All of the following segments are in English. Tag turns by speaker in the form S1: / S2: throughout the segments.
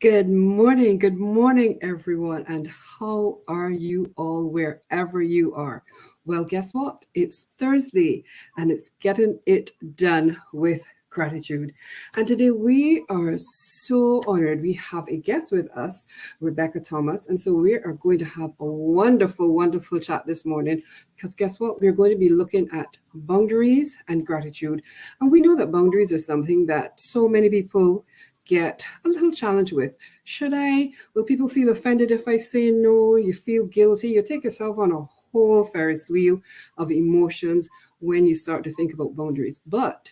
S1: Good morning, everyone, and how are you all wherever you are? Well, guess what? It's Thursday, and it's getting it done with gratitude. And today we are so honored. We have a guest with us, Rebecca Thomas, and so we are going to have a wonderful, wonderful chat this morning. Because guess what? We're going to be looking at boundaries and gratitude, and we know that boundaries are something that so many people get a little challenge with. Should I? Will people feel offended if I say no? You feel guilty. You take yourself on a whole Ferris wheel of emotions when you start to think about boundaries. But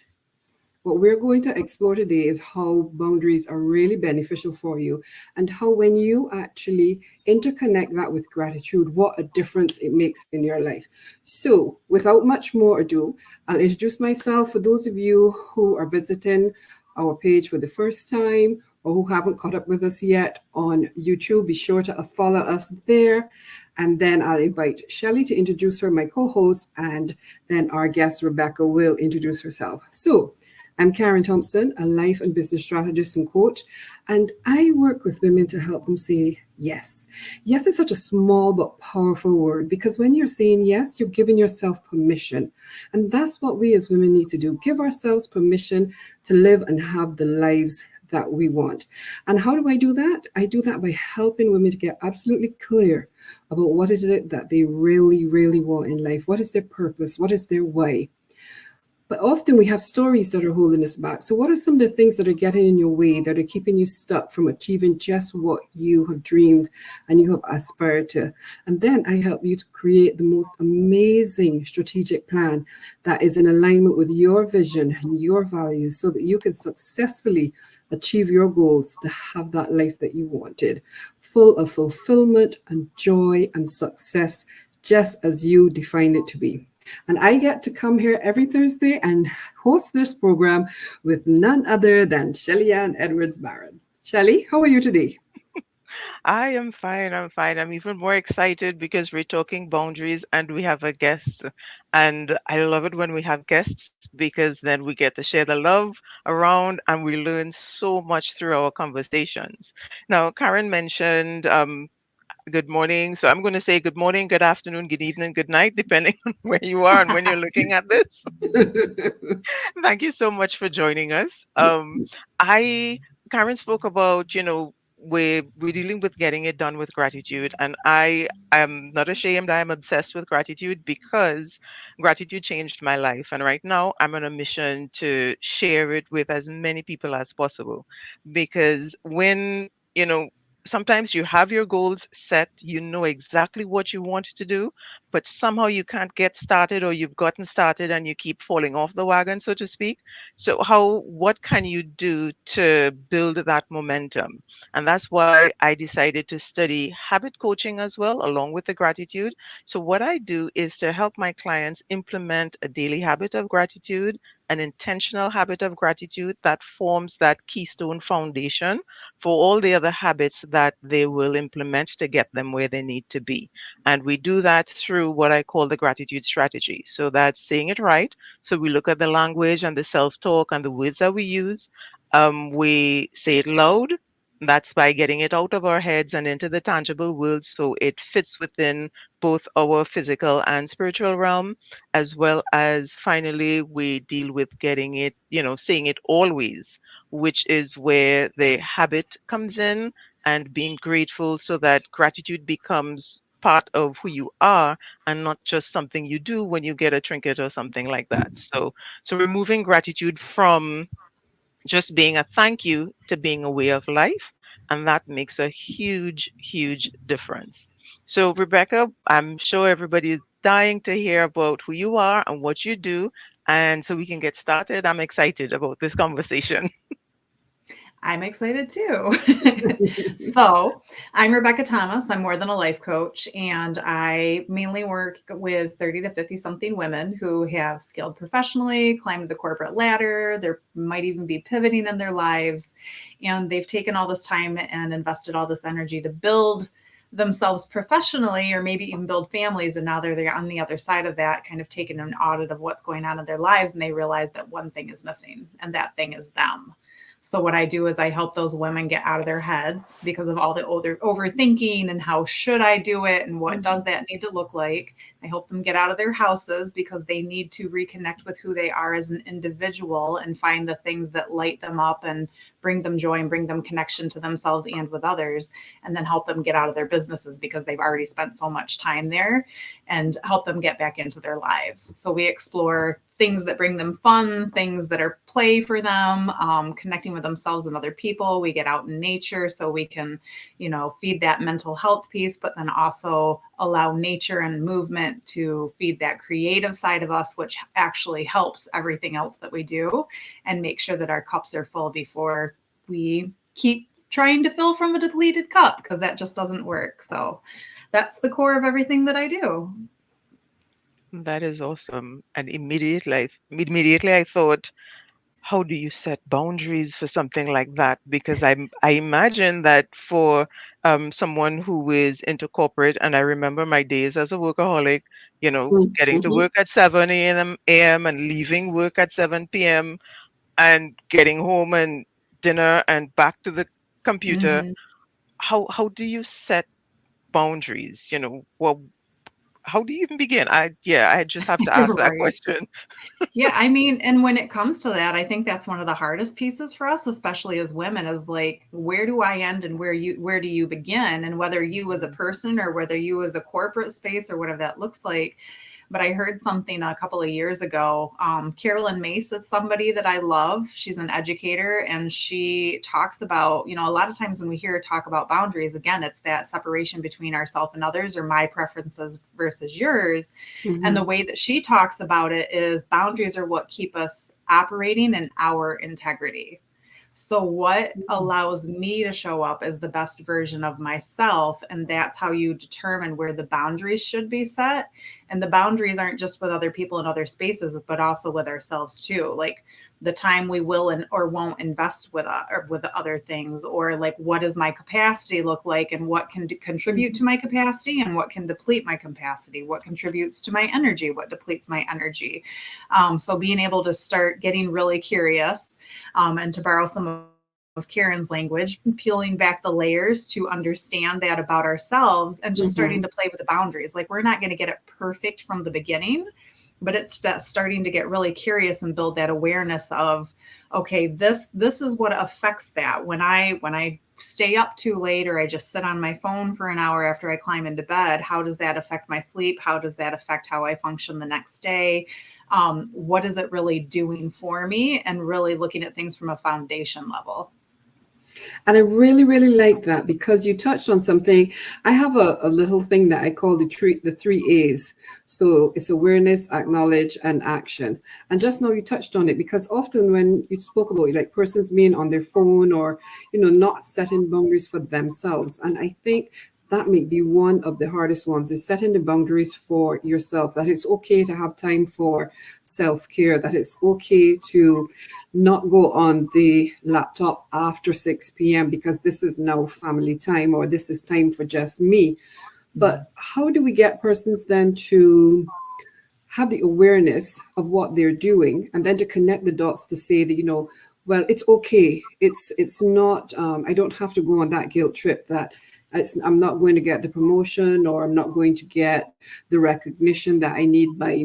S1: what we're going to explore today is how boundaries are really beneficial for you and how, when you actually interconnect that with gratitude, what a difference it makes in your life. So, without much more ado, I'll introduce myself for those of you who are visiting our page for the first time or who haven't caught up with us yet on YouTube. Be sure to follow us there. And then I'll invite Shelley to introduce her, my co host, and then our guest, Rebecca, will introduce herself. So, I'm Karen Thompson, a life and business strategist and coach, and I work with women to help them say yes. Yes is such a small but powerful word because when you're saying yes, you're giving yourself permission. And that's what we as women need to do, give ourselves permission to live and have the lives that we want. And how do I do that? I do that by helping women to get absolutely clear about what is it that they really, really want in life. What is their purpose? What is their why? But often we have stories that are holding us back. So, what are some of the things that are getting in your way, that are keeping you stuck from achieving just what you have dreamed and you have aspired to? And then I help you to create the most amazing strategic plan that is in alignment with your vision and your values so that you can successfully achieve your goals to have that life that you wanted, full of fulfillment and joy and success, just as you define it to be. And I get to come here every Thursday and host this program with none other than Shelly Ann Edwards Barron. Shelly, how are you today?
S2: I am fine. I'm fine. I'm even more excited because we're talking boundaries and we have a guest. And I love it when we have guests because then we get to share the love around and we learn so much through our conversations. Now, Karen mentioned good morning. So I'm going to say good morning, good afternoon, good evening, good night, depending on where you are and when you're looking at this. Thank you so much for joining us. I Karen spoke about, we're dealing with getting it done with gratitude, and I am not ashamed. I am obsessed with gratitude because gratitude changed my life, and right now I'm on a mission to share it with as many people as possible. Because when sometimes you have your goals set, you know exactly what you want to do, but somehow you can't get started, or you've gotten started and you keep falling off the wagon, so to speak. So what can you do to build that momentum? And that's why I decided to study habit coaching as well, along with the gratitude. So what I do is to help my clients implement a daily habit of gratitude, an intentional habit of gratitude that forms that keystone foundation for all the other habits that they will implement to get them where they need to be. And we do that through what I call the gratitude strategy. So that's saying it right. So we look at the language and the self talk and the words that we use. We say it loud. That's by getting it out of our heads and into the tangible world so it fits within both our physical and spiritual realm, as well as finally, we deal with getting it, saying it always, which is where the habit comes in, and being grateful so that gratitude becomes part of who you are and not just something you do when you get a trinket or something like that. So removing gratitude from just being a thank you to being a way of life, and that makes a huge, huge difference. So, Rebecca, I'm sure everybody is dying to hear about who you are and what you do. And so we can get started. I'm excited about this conversation.
S3: I'm excited too. So, I'm Rebecca Thomas. I'm more than a life coach, and I mainly work with 30 to 50 something women who have scaled professionally, climbed the corporate ladder. They might even be pivoting in their lives, and they've taken all this time and invested all this energy to build themselves professionally, or maybe even build families. And now they're on the other side of that, kind of taking an audit of what's going on in their lives, and they realize that one thing is missing, and that thing is them. So what I do is I help those women get out of their heads because of all the overthinking and how should I do it and what does that need to look like. I help them get out of their houses because they need to reconnect with who they are as an individual and find the things that light them up and bring them joy and bring them connection to themselves and with others, and then help them get out of their businesses because they've already spent so much time there, and help them get back into their lives. So we explore things that bring them fun, things that are play for them, connecting with themselves and other people. We get out in nature so we can, feed that mental health piece, but then also allow nature and movement to feed that creative side of us, which actually helps everything else that we do, and make sure that our cups are full before we keep trying to fill from a depleted cup, because that just doesn't work. So that's the core of everything that I do.
S2: That is awesome. And immediately I thought, how do you set boundaries for something like that? Because I imagine that for someone who is into corporate, and I remember my days as a workaholic, getting to
S1: Mhm.
S2: work at 7 a.m. and leaving work at 7 p.m. and getting home and dinner and back to the computer.
S3: Mhm.
S2: How do you set boundaries? Well, how do you even begin? I just have to ask that
S3: Right.
S2: question.
S3: Yeah, I mean, and when it comes to that, I think that's one of the hardest pieces for us, especially as women, is like, where do I end and where do you begin? And whether you as a person or whether you as a corporate space or whatever that looks like. But I heard something a couple of years ago. Carolyn Mace is somebody that I love. She's an educator, and she talks about, a lot of times when we hear her talk about boundaries, again, it's that separation between ourselves and others, or my preferences versus yours. And the
S1: Mhm.
S3: way that she talks about it is boundaries are what keep us operating in our integrity. So, what allows me to show up as the best version of myself? And that's how you determine where the boundaries should be set. And the boundaries aren't just with other people in other spaces, but also with ourselves too. Like the time we will and or won't invest or with other things, or like what does my capacity look like, and what can contribute
S1: Mhm.
S3: to my capacity and what can deplete my capacity, what contributes to my energy, what depletes my energy. So being able to start getting really curious, and to borrow some of Karen's language, peeling back the layers to understand that about ourselves, and just starting
S1: Mhm.
S3: to play with the boundaries. Like we're not going to get it perfect from the beginning, but it's that starting to get really curious and build that awareness of, okay, this is what affects that when I stay up too late, or I just sit on my phone for an hour after I climb into bed. How does that affect my sleep? How does that affect how I function the next day? What is it really doing for me? And really looking at things from a foundation level.
S1: And I really, really like that because you touched on something. I have a little thing that I call the three A's. So it's awareness, acknowledge, and action. And just now you touched on it because often when you spoke about it, like persons being on their phone or not setting boundaries for themselves, and I think that may be one of the hardest ones is setting the boundaries for yourself, that it's okay to have time for self-care, that it's okay to not go on the laptop after 6 p.m. because this is now family time or this is time for just me. But how do we get persons then to have the awareness of what they're doing and then to connect the dots to say that, well, it's okay. It's not, I don't have to go on that guilt trip that I'm not going to get the promotion or I'm not going to get the recognition that I need by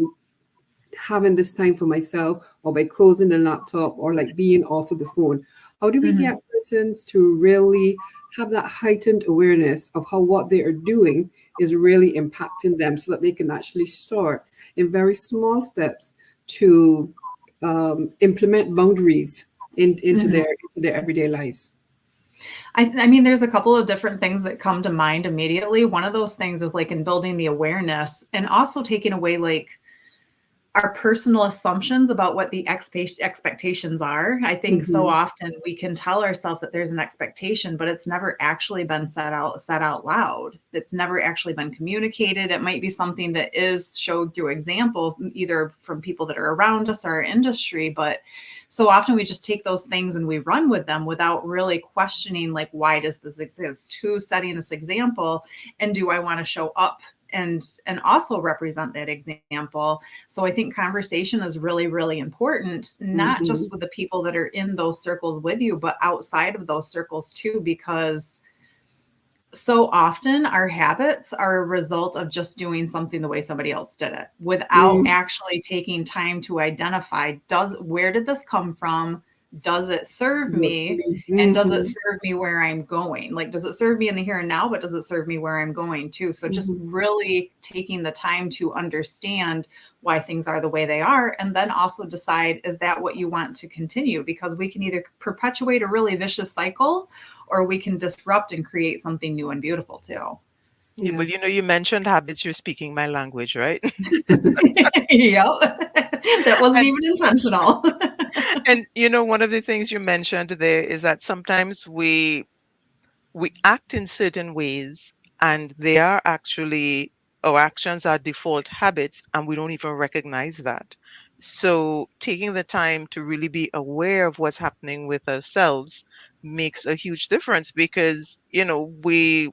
S1: having this time for myself or by closing the laptop or like being off of the phone. How do we
S3: Mhm.
S1: get persons to really have that heightened awareness of how what they are doing is really impacting them so that they can actually start in very small steps to implement boundaries
S3: Mhm.
S1: into their everyday lives?
S3: I mean, there's a couple of different things that come to mind immediately. One of those things is like in building the awareness and also taking away like our personal assumptions about what the expectations are. I think so
S1: Mhm.
S3: often we can tell ourselves that there's an expectation, but it's never actually been said out loud. It's never actually been communicated. It might be something that is showed through example, either from people that are around us or our industry, but so often we just take those things and we run with them without really questioning, like, why does this exist? Who's setting this example? And do I want to show up and also represent that example. So I think conversation is really, really important, not
S1: Mhm.
S3: just with the people that are in those circles with you, but outside of those circles too, because so often our habits are a result of just doing something the way somebody else did it without
S1: Mm.
S3: actually taking time to identify, where did this come from? Does it serve
S1: Work for
S3: me?
S1: me.
S3: And does it
S1: Mhm.
S3: serve me where I'm going? Like, does it serve me in the here and now, but does it serve me where I'm going too? So just
S1: Mhm.
S3: really taking the time to understand why things are the way they are, and then also decide, is that what you want to continue? Because we can either perpetuate a really vicious cycle, or we can disrupt and create something new and beautiful too.
S2: Yeah,
S1: Yeah.
S2: but you mentioned habits, you're speaking my language, right?
S3: Yep. That wasn't
S2: And
S3: even intentional.
S2: and one of the things you mentioned there is that sometimes we act in certain ways and they are actually our actions are default habits and we don't even recognize that. So taking the time to really be aware of what's happening with ourselves makes a huge difference because we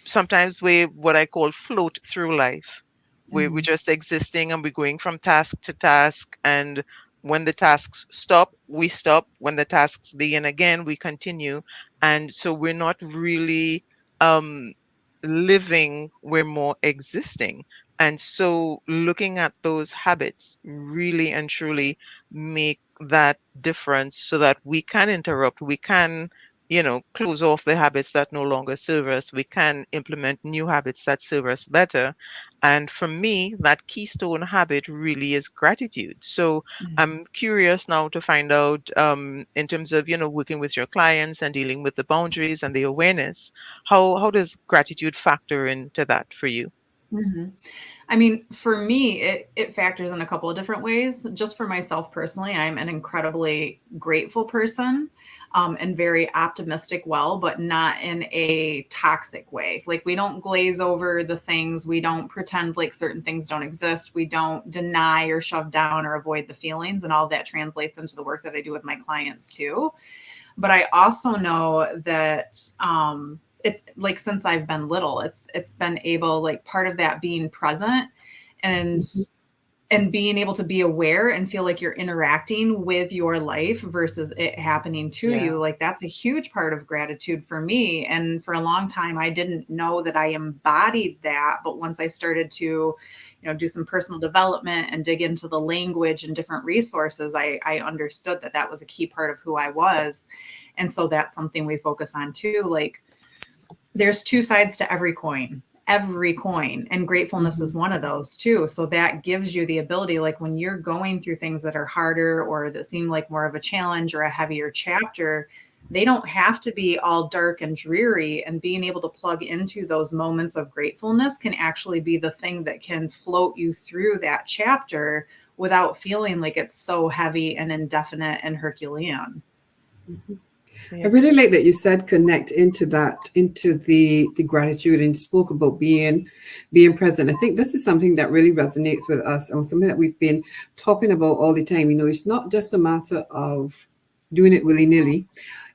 S2: sometimes we what I call float through life. We're
S3: Mhm.
S2: just existing and we're going from task to task. And when the tasks stop, we stop. When the tasks begin again, we continue. And so we're not really um, living, we're more existing. And so looking at those habits really and truly make that difference so that we can interrupt, we can close off the habits that no longer serve us. We can implement new habits that serve us better. And for me, that keystone habit really is gratitude. So I'm curious now to find out, in terms of, working with your clients and dealing with the boundaries and the awareness, how does gratitude factor into that for you?
S3: Mhm. I mean, for me, it factors in a couple of different ways. Just for myself personally, I'm an incredibly grateful person, and very optimistic, well, but not in a toxic way. Like, we don't glaze over the things, we don't pretend like certain things don't exist, we don't deny or shove down or avoid the feelings, and all that translates into the work that I do with my clients too. But I also know that it's like, since I've been little, it's been able, like, part of that being present and
S1: Mhm.
S3: being able to be aware and feel like you're interacting with your life versus it happening to
S2: Yeah.
S3: you. Like, that's a huge part of gratitude for me. And for a long time, I didn't know that I embodied that. But once I started to, do some personal development and dig into the language and different resources, I understood that that was a key part of who I was. And so that's something we focus on too. Like, there's two sides to every coin, and gratefulness is
S1: Mhm.
S3: one of those too. So that gives you the ability, like, when you're going through things that are harder or that seem like more of a challenge or a heavier chapter, they don't have to be all dark and dreary, and being able to plug into those moments of gratefulness can actually be the thing that can float you through that chapter without feeling like it's so heavy and indefinite and herculean.
S1: I
S2: Yeah.
S1: really like that you said connect into that, into the gratitude, and spoke about being present. I think this is something that really resonates with us and something that we've been talking about all the time. It's not just a matter of doing it willy-nilly.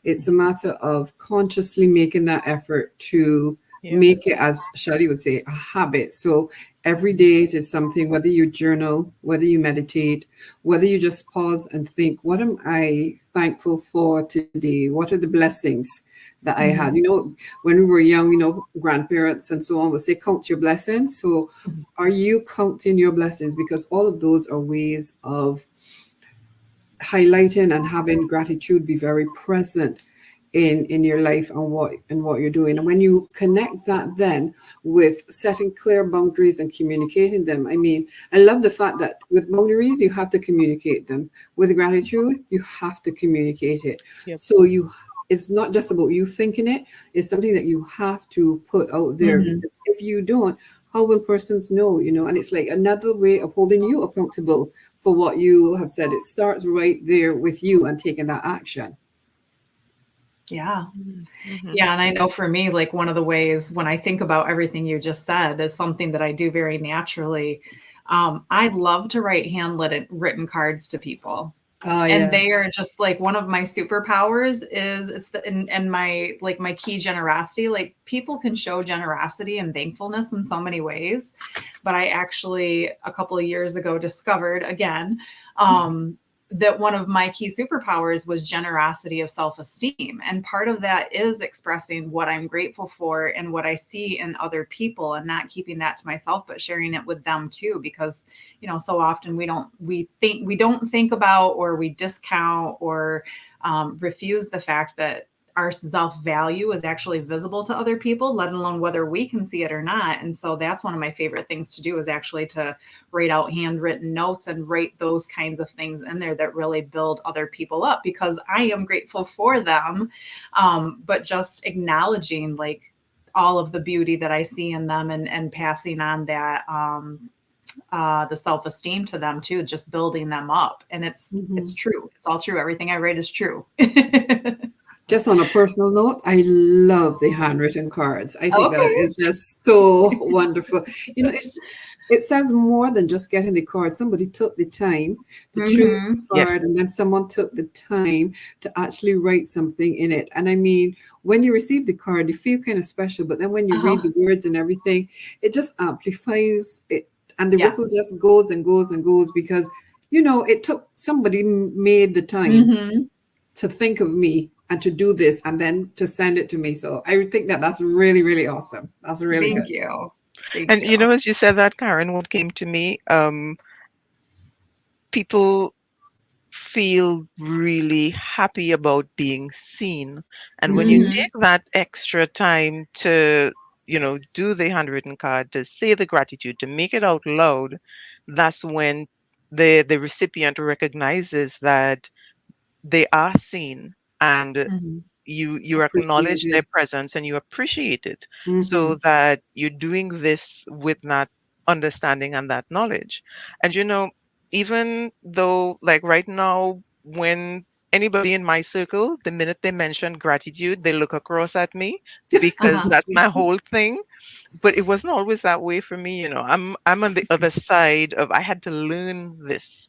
S1: It's a matter of consciously making that effort to
S2: Yeah.
S1: make it, as Shadi would say, a habit. So every day it is something, whether you journal, whether you meditate, whether you just pause and think, what am I thankful for today? What are the blessings that I had?
S3: Mhm.
S1: When we were young, grandparents and so on would say, count your blessings. So are you counting your blessings? Because all of those are ways of highlighting and having gratitude be very present in your life and what you're doing. And when you connect that then with setting clear boundaries and communicating them, I mean, I love the fact that with boundaries you have to communicate them. With gratitude you have to communicate it.
S2: Yep.
S1: So it's not just about you thinking it, it's something that you have to put out there,
S3: Mhm.
S1: because if you don't, how will persons know? And it's like another way of holding you accountable for what you have said. It starts right there with you and taking that action.
S3: Yeah.
S2: Mm-hmm.
S3: Yeah, and I know for me, like, one of the ways when I think about everything you just said is something that I do very naturally. I'd love to write written cards to people.
S1: Oh,
S3: And
S1: yeah.
S3: they are just like one of my superpowers is it's the and my like my key generosity. Like people can show generosity and thankfulness in so many ways, but I actually a couple of years ago discovered again that one of my key superpowers was generosity of self-esteem, and part of that is expressing what I'm grateful for and what I see in other people, and not keeping that to myself but sharing it with them too, because so often we don't think about, or we discount, or refuse the fact that our self-value is actually visible to other people, let alone whether we can see it or not. And so that's one of my favorite things to do, is actually to write out handwritten notes and write those kinds of things in there that really build other people up, because I am grateful for them. But just acknowledging like all of the beauty that I see in them, and passing on that the self-esteem to them too, just building them up. And it's
S1: Mhm.
S3: true. It's all true. Everything I write is true.
S1: Just on a personal note, I love the handwritten cards. I think that
S3: Okay.
S1: is just so wonderful. It says more than just getting the card. Somebody took the time to choose the
S3: Mm-hmm.
S2: Yes.
S1: card, and then someone took the time to actually write something in it. And I mean, when you receive the card, you feel kind of special, but then when you read
S3: Uh-huh.
S1: the words and everything, it just amplifies it, and the
S3: Yeah.
S1: ripple just goes and goes and goes, because it took somebody made the time
S3: Mm-hmm.
S1: to think of me and to do this and then to send it to me. So I think that that's really, really awesome. That's really
S3: Thank
S1: good.
S3: you. Thank
S2: And
S3: you.
S2: as you said that, Karen, what came to me, people feel really happy about being seen. And when you
S1: Mhm.
S3: Mm-hmm.
S2: take that extra time to, do the handwritten card, to say the gratitude, to make it out loud, that's when the recipient recognizes that they are seen, and
S3: Mm-hmm.
S2: you acknowledge their
S1: Appreciated.
S2: presence and you appreciate it, so
S1: Mhm.
S2: that you're doing this with that understanding and that knowledge. And even though, like, right now, when anybody in my circle, the minute they mention gratitude, they look across at me, because
S3: Uh-huh.
S2: that's my whole thing. But it wasn't always that way for me. I'm on the other side of, I had to learn this,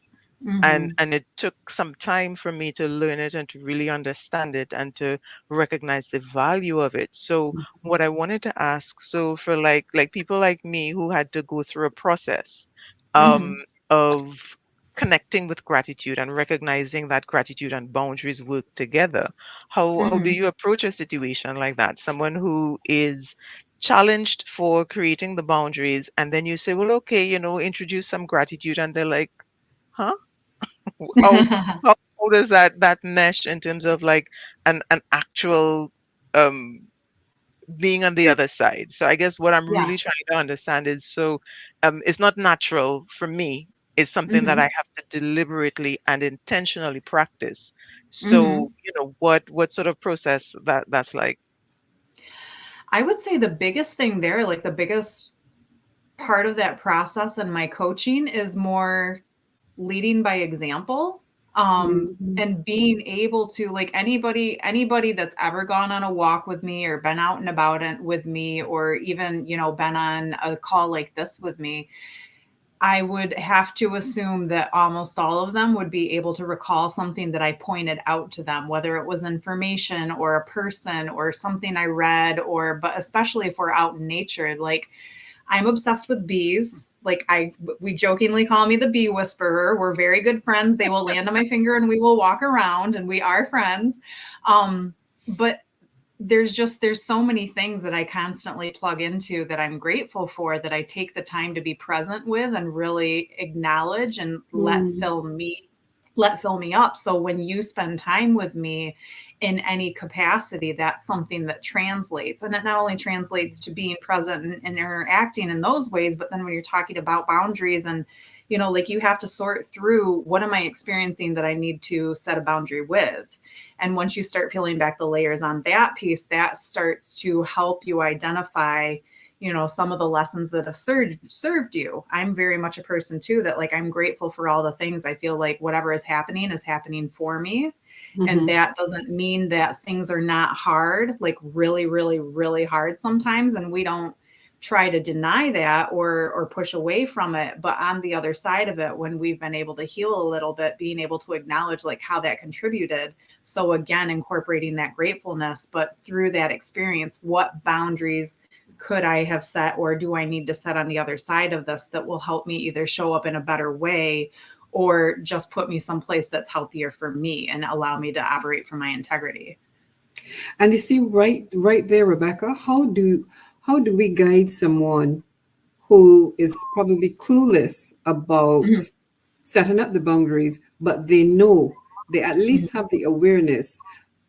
S2: and
S3: Mm-hmm.
S2: it took some time for me to learn it and to really understand it and to recognize the value of it. So what I wanted to ask, so for like people like me who had to go through a process um
S3: Mm-hmm.
S2: of connecting with gratitude and recognizing that gratitude and boundaries work together, how do
S3: Mm-hmm.
S2: you approach a situation like that, someone who is challenged for creating the boundaries, and then you say, well, okay, introduce some gratitude, and they're like, huh? How how does that mesh in terms of like an actual um being on the other side? So I guess what I'm
S3: Yeah.
S2: really trying to understand is, so it's not natural for me. It's something that
S3: Mm-hmm.
S2: I have to deliberately and intentionally practice.
S3: Mm-hmm.
S2: So, what sort of process that's like?
S3: I would say the biggest thing there, like the biggest part of that process in my coaching, is more leading by example.
S1: Mhm.
S3: And being able to, like, anybody that's ever gone on a walk with me, or been out and about it with me, or even been on a call like this with me, I would have to assume that almost all of them would be able to recall something that I pointed out to them, whether it was information or a person or something I read, but especially if we're out in nature. Like, I'm obsessed with bees. Like, we jokingly call me the bee whisperer. We're very good friends. They will land on my finger and we will walk around, and we are friends. But there's so many things that I constantly plug into that I'm grateful for, that I take the time to be present with and really acknowledge and
S1: Mm.
S3: let fill me up. So when you spend time with me in any capacity, that's something that translates. And it not only translates to being present and interacting in those ways, but then when you're talking about boundaries, and like, you have to sort through, what am I experiencing that I need to set a boundary with? And once you start peeling back the layers on that piece, that starts to help you identify, some of the lessons that have served you. I'm very much a person too that, like, I'm grateful for all the things. I feel like whatever is happening for me. And
S1: Mhm.
S3: that doesn't mean that things are not hard, like really, really, really hard sometimes. And try to deny that or push away from it. But on the other side of it, when we've been able to heal a little bit, being able to acknowledge like how that contributed. So again, incorporating that gratefulness, but through that experience, what boundaries could I have set or do I need to set on the other side of this that will help me either show up in a better way or just put me someplace that's healthier for me and allow me to operate from my integrity.
S1: And you see, right there, Rebecca, how do we guide someone who is probably clueless about
S3: Mhm.
S1: setting up the boundaries, but they at least have the awareness.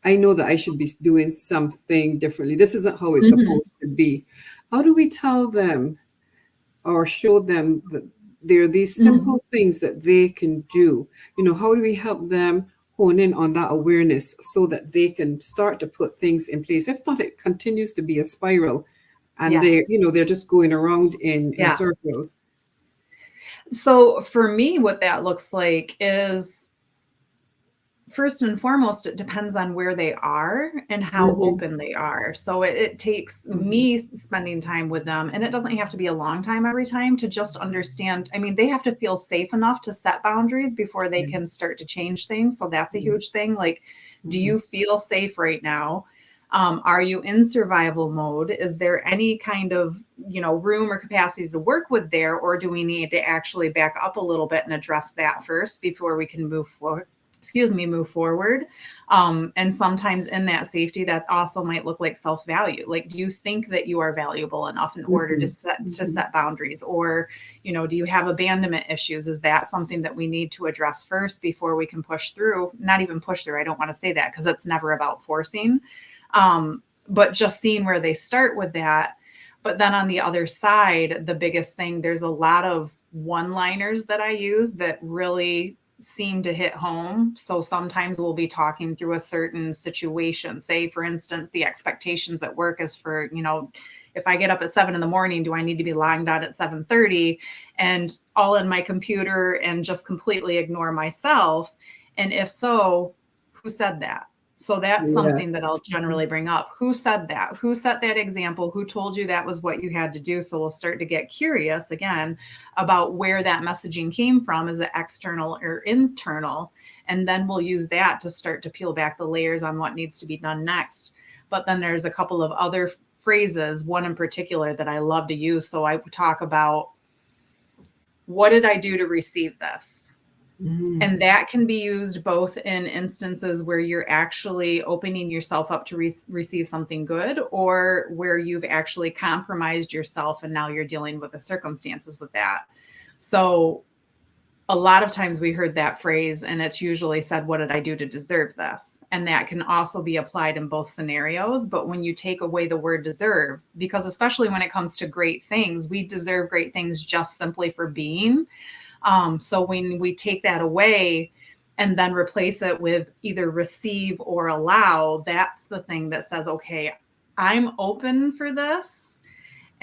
S1: I know that I should be doing something differently. This isn't how it's
S3: Mhm.
S1: supposed to be. How do we tell them or show them that there are these
S3: Mhm.
S1: simple things that they can do? How do we help them hone in on that awareness so that they can start to put things in place? If not, it continues to be a spiral and
S3: Yeah.
S1: they're just going around in
S3: Yeah.
S1: circles.
S3: So for me, what that looks like is first and foremost, it depends on where they are and how
S1: Hmm.
S3: open they are. So it takes
S1: Hmm.
S3: me spending time with them, and it doesn't have to be a long time every time to just understand. I mean, they have to feel safe enough to set boundaries before they can start to change things. So that's a huge thing. Like, do
S1: Hmm.
S3: you feel safe right now? Are you in survival mode? Is there any kind of room or capacity to work with there, or do we need to actually back up a little bit and address that first before we can move forward. And sometimes in that safety, that also might look like self-value. Like, do you think that you are valuable enough in order to
S1: Hmm.
S3: set boundaries? Or, do you have abandonment issues? Is that something that we need to address first before we can push through? Not even push through. I don't want to say that because it's never about forcing. But just seeing where they start with that. But then on the other side, the biggest thing, there's a lot of one-liners that I use that really seem to hit home. So sometimes we'll be talking through a certain situation. Say, for instance, the expectations at work is for, if I get up at 7 in the morning, do I need to be lying down at 7:30 and all in my computer and just completely ignore myself? And if so, who said that? So that's something that
S1: Yes.
S3: I'll generally bring up. Who said that? Who set that example? Who told you that was what you had to do? So we'll start to get curious again about where that messaging came from. Is it external or internal? And then we'll use that to start to peel back the layers on what needs to be done next. But then there's a couple of other phrases, one in particular that I love to use. So I talk about, what did I do to receive this?
S1: Mhm.
S3: And that can be used both in instances where you're actually opening yourself up to receive something good, or where you've actually compromised yourself and now you're dealing with the circumstances with that. So a lot of times we heard that phrase and it's usually said, what did I do to deserve this? And that can also be applied in both scenarios. But when you take away the word deserve, because especially when it comes to great things, we deserve great things just simply for being. So when we take that away and then replace it with either receive or allow, that's the thing that says, okay, I'm open for this.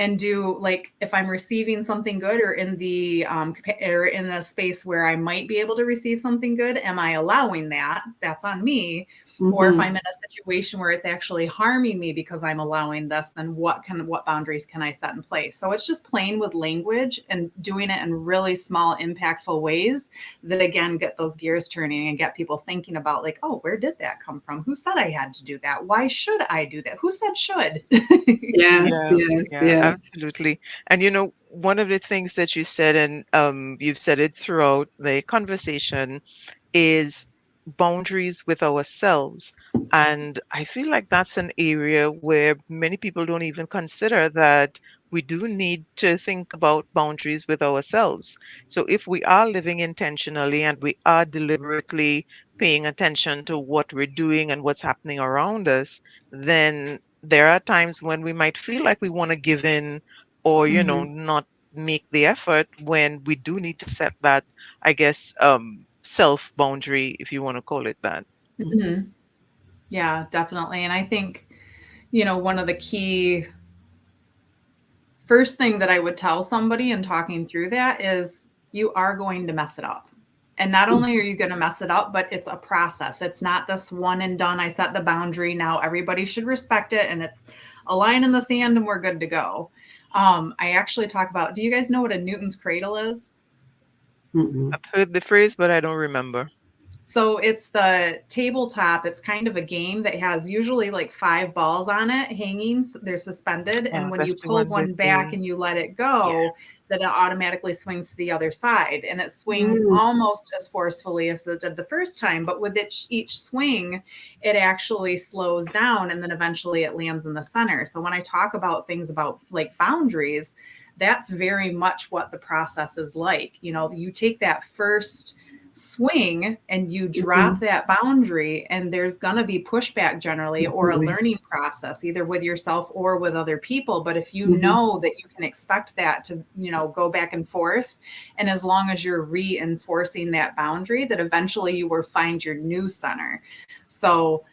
S3: And do, like, if I'm receiving something good or in the or in a space where I might be able to receive something good, am I allowing that? That's on me. Or if
S1: Mhm.
S3: I'm in a situation where it's actually harming me because I'm allowing this, then what boundaries can I set in place? So it's just playing with language and doing it in really small, impactful ways that again get those gears turning and get people thinking about, like, oh, where did that come from? Who said I had to do that? Why should I do that? Who said should?
S1: Yes,
S2: Yeah,
S1: yes,
S2: yeah,
S1: yeah.
S2: absolutely. And one of the things that you said, and you've said it throughout the conversation, is boundaries with ourselves. And I feel like that's an area where many people don't even consider that we do need to think about boundaries with ourselves. So if we are living intentionally and we are deliberately paying attention to what we're doing and what's happening around us, then there are times when we might feel like we want to give in or,
S3: Mhm.
S2: not make the effort when we do need to set that, I guess, self boundary, if you want to call it that.
S3: Mhm. Yeah, definitely. And I think, one of the key first thing that I would tell somebody in talking through that is you are going to mess it up. And not only are you going to mess it up, but it's a process. It's not this one and done. I set the boundary. Now everybody should respect it. And it's a line in the sand and we're good to go. I actually talk about, do you guys know what a Newton's cradle is?
S1: Mm-mm.
S2: I've heard the phrase, but I don't remember.
S3: So it's the tabletop. It's kind of a game that has usually like five balls on it hanging. They're suspended. And
S2: Oh,
S3: when you
S2: that's the
S3: pull
S2: one with
S3: one back
S2: the
S3: and you let it
S2: yeah.
S3: go, then it automatically swings to the other side. And it swings
S1: Mm.
S3: almost as forcefully as it did the first time. But with each swing, it actually slows down and then eventually it lands in the center. So when I talk about things about like boundaries, that's very much what the process is like. You know, you take that first swing and you drop
S1: Mhm.
S3: that boundary, and there's going to be pushback generally, or a
S1: Definitely.
S3: learning process either with yourself or with other people. But if you
S1: Mhm.
S3: know that you can expect that to, you know, go back and forth, and as long as you're reinforcing that boundary, that eventually you will find your new center. So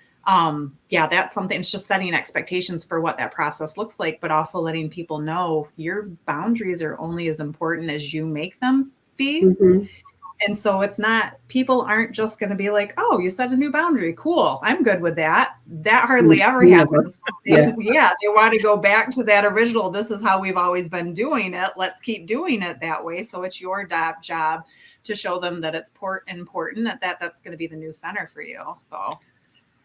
S3: yeah, that's something. It's just setting expectations for what that process looks like, but also letting people know your boundaries are only as important as you make them be.
S1: Mhm.
S3: And so it's not, people aren't just going to be like, oh, you set a new boundary. Cool. I'm good with that. That hardly ever
S1: Never.
S3: happens.
S1: Yeah.
S3: Yeah, they want to go back to that original. This is how we've always been doing it. Let's keep doing it that way. So it's your job to show them that it's important, that's going to be the new center for you. So,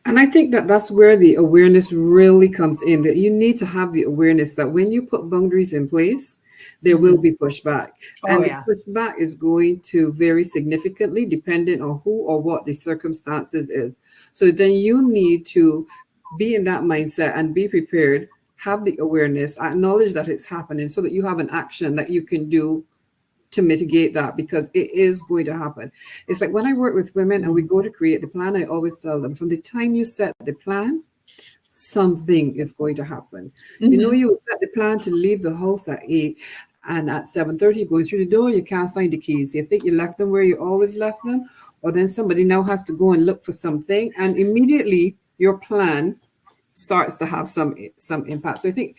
S1: And I think that that's where the awareness really comes in, that you need to have the awareness that when you put boundaries in place, there will
S3: mhm.
S1: be pushback.
S3: Oh,
S1: And the
S3: yeah.
S1: pushback is going to vary significantly depending on who or what the circumstances is. So then you need to be in that mindset and be prepared, have the awareness, acknowledge that it's happening so that you have an action that you can do to mitigate that, because it is going to happen. It's like when I work with women and we
S3: Mhm.
S1: go to create the plan, I always tell them from the time you set the plan, something is going to happen. You know,
S3: Mhm.
S1: you set the plan to leave the house at 8, and at 7:30 going through the door, you can't find the keys. You think you left them where you always left them, or then somebody now has to go and look for something, and immediately your plan starts to have some impact. So I think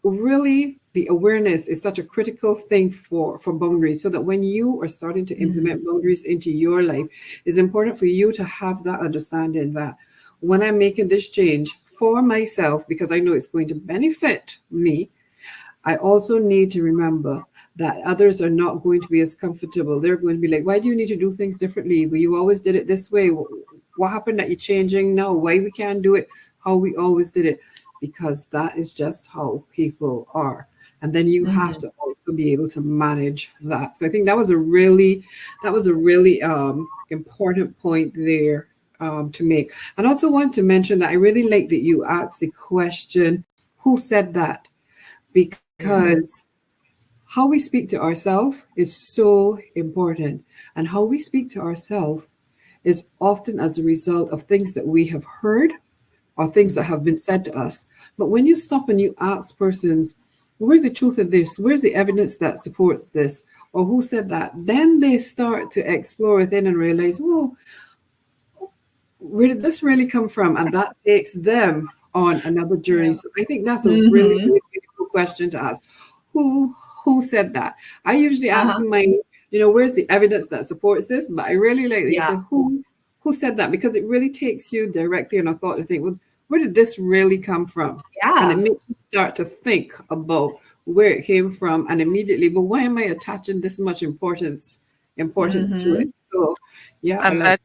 S1: really the awareness is such a critical thing for boundaries, so that when you are starting to
S3: Mhm.
S1: implement boundaries into your life, it's important for you to have that understanding that when I'm making this change for myself, because I know it's going to benefit me, I also need to remember that others are not going to be as comfortable. They're going to be like, why do you need to do things differently? Well, you always did it this way. What happened that you're changing now? Why we can't do it how we always did it? Because that is just how people are. And then you have
S3: Mhm.
S1: to also be able to manage that. So I think that was a really important point there to make. And also want to mention that I really like that you asked the question, who said that?
S3: Mhm.
S1: Because how we speak to ourselves is so important. And how we speak to ourselves is often as a result of things that we have heard or things that have been said to us. But when you stop and you ask persons, where's the truth of this? Where's the evidence that supports this? Or who said that? Then they start to explore within and realize, oh, where did this really come from? And that takes them on another journey.
S3: Yeah.
S1: So I think that's a really,
S3: Mhm.
S1: really beautiful question to ask. Who who said that? I usually ask
S3: Uh-huh.
S1: my, where's the evidence that supports this? But I really like that you
S3: Yeah.
S1: say who said that, because it really takes you directly on a thought to think, well, where did this really come from? And it
S3: Yeah.
S1: makes you start to think about where it came from, and immediately, but why am I attaching this much importance to it?
S3: Mhm.
S1: So yeah, I
S2: And
S1: like.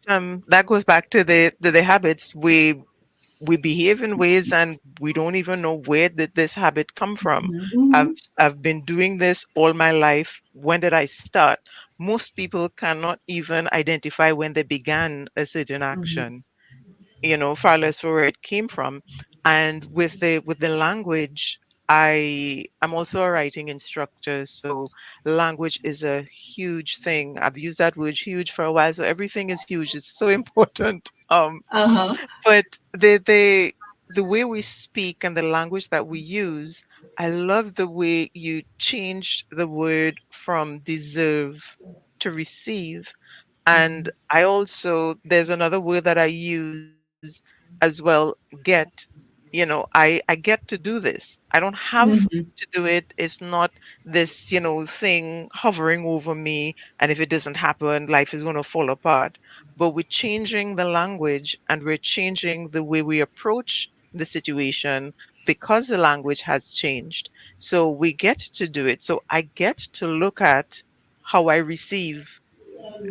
S2: that goes back to the habits. We behave in ways and we don't even know where did this habit come from.
S3: Mhm.
S2: I've
S1: Mhm.
S2: I've been doing this all my life. When did I start? Most people cannot even identify when they began a certain
S3: Mhm.
S2: action, far less for where it came from. And with the language, I'm also a writing instructor, so language is a huge thing. I've used that word huge for a while, so everything is huge. It's so important.
S3: Uh-huh.
S2: But the way we speak and the language that we use, I love the way you changed the word from deserve to receive. And
S3: Mhm.
S2: I also, there's another word that I use as well, get. I get to do this. I don't have
S3: Mhm.
S2: to do it. It's not this, thing hovering over me. And if it doesn't happen, life is going to fall apart. But we're changing the language and we're changing the way we approach the situation because the language has changed. So we get to do it. So I get to look at how I receive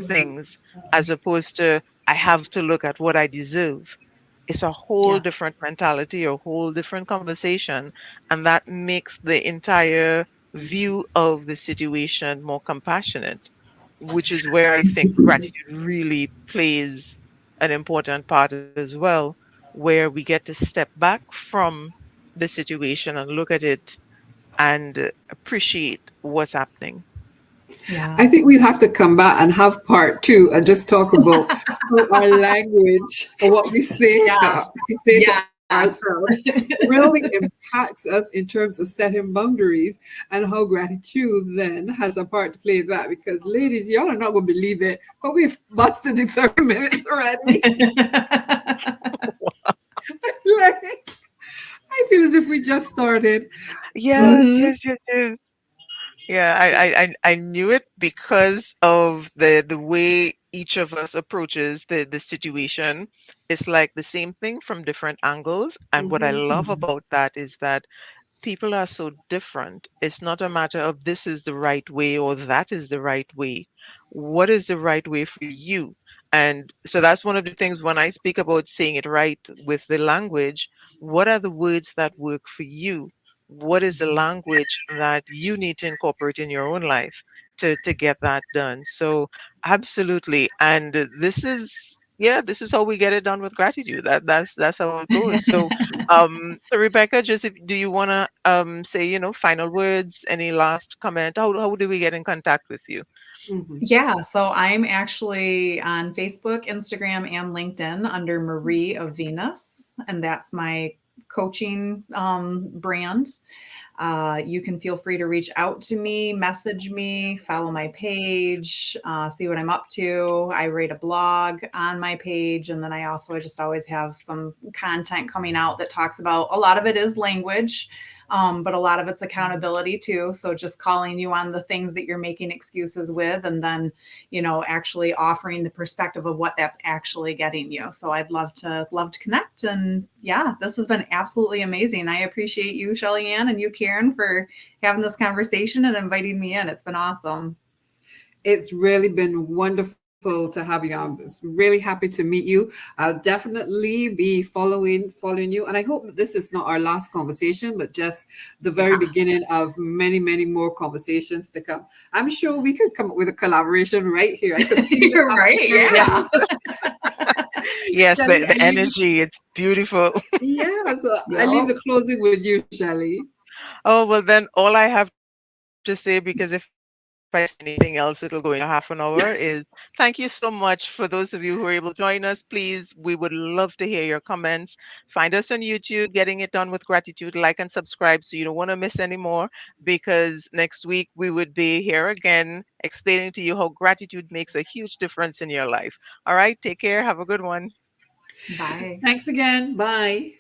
S2: things as opposed to I have to look at what I deserve. It's a whole
S3: Yeah.
S2: different mentality, a whole different conversation, and that makes the entire view of the situation more compassionate, which is where I think gratitude really plays an important part as well, where we get to step back from the situation and look at it and appreciate what's happening.
S3: Yeah.
S1: I think we'll have to come back and have part two and just talk about how our language or what we
S3: Yes.
S1: say to
S3: Yes.
S1: ourselves really impacts us in terms of setting boundaries, and how gratitude then has a part to play in that. Because ladies, y'all are not going to believe it, but we've busted the 30 minutes already. Like, I feel as if we just started. But
S2: Yes,
S3: Hmm.
S2: yes, yes, yes. Yeah, I knew it because of the way each of us approaches the situation. It's like the same thing from different angles. And what I
S1: mhm,
S2: love about that is that people are so different. It's not a matter of this is the right way or that is the right way. What is the right way for you? And so that's one of the things when I speak about saying it right with the language. What are the words that work for you? What is the language that you need to incorporate in your own life to get that done? So absolutely. And this is yeah, this is how we get it done with gratitude. That's how it goes. So Rebecca, just if, do you want to say, final words, any last comment? How do we get in contact with you?
S1: mhm.
S3: Yeah, so I'm actually on Facebook, Instagram, and LinkedIn under Marie of Venus, and that's my coaching brand. You can feel free to reach out to me, message me, follow my page, see what I'm up to. I write a blog on my page, and then I also just always have some content coming out that talks about a lot of it is language. But a lot of it's accountability too. So just calling you on the things that you're making excuses with, and then, actually offering the perspective of what that's actually getting you. So I'd love to connect. And yeah, this has been absolutely amazing. I appreciate you, Shelly Ann, and you, Karen, for having this conversation and inviting me in. It's been awesome.
S1: It's really been wonderful to have you on. It's really happy to meet you. I'll definitely be following you. And I hope that this is not our last conversation, but just the very
S3: Yeah.
S1: beginning of many, many more conversations to come. I'm sure we could come up with a collaboration right here. I could feel it
S3: Right.
S1: happening
S2: Yes,
S3: Yeah.
S1: already.
S2: yes,
S1: Shelley,
S2: the energy, it's beautiful.
S1: yeah, so I leave
S2: Yeah.
S1: the closing with you, Shelley.
S2: Oh, well, then all I have to say, because if I say anything else, it'll go into half an hour, is thank you so much for those of you who are able to join us. Please, we would love to hear your comments. Find us on YouTube, Getting It Done with Gratitude. Like and subscribe so you don't want to miss any more, because next week we would be here again explaining to you how gratitude makes a huge difference in your life. All right, take care. Have a good one.
S3: Bye.
S1: Thanks again. Bye.